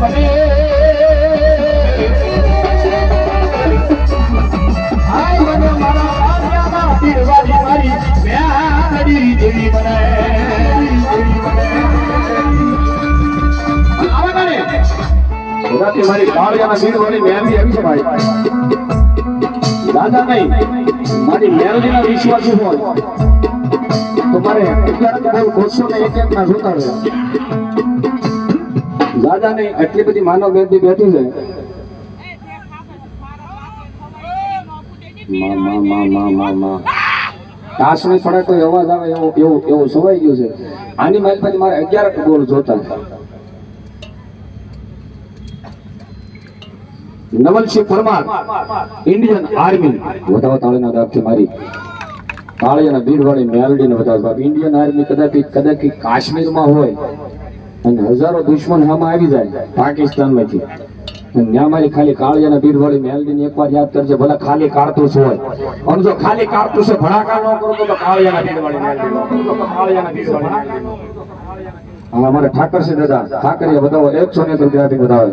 બને આય મને મારા આંગણામાં પીરવાળી મારી મેલડી દેવી બને આવા કરે એનાથી મારી કાળિયાના પીરવાળી મેલડી આવી છે ભાઈ દાદા નહીં મારી મેલડીના વિશ્વાસુ હોય તો મારે 11 ના જોતા રહે દાદા ને એટલી બધી માનવ બેઠી બેઠી છે કાશ ને થોડા કોઈ અવાજ આવે એવું સવાઈ ગયું છે આની મારી પાસે મારે 11 બોલ જોતા નવલસિંહ પરમાર ઇન્ડિયન આર્મી વધાવો તાળીના દાબથી મારી કાળિયાના ભીડવાળી મેલડીને વધાવો બાપ ઇન્ડિયન આર્મી કદાચ કાશ્મીરમાં હોય અને હજારો દુશ્મન સામે આવી જાય પાકિસ્તાનમાંથી ત્યાં મારી ખાલી કાળિયાના ભીડવાળી મેલડીને એકવાર યાદ કરજે ભલે ખાલી કારતૂસ હોય અને જો ખાલી કારતૂસે ભડાકા ન કરો તો કાળિયાના ભીડવાળી મેલડી કાળિયાના ભીડવાળી હા અમારે ઠાકર છે દાદા ઠાકરિયા વધાવો 100 રૂપિયા વધાવે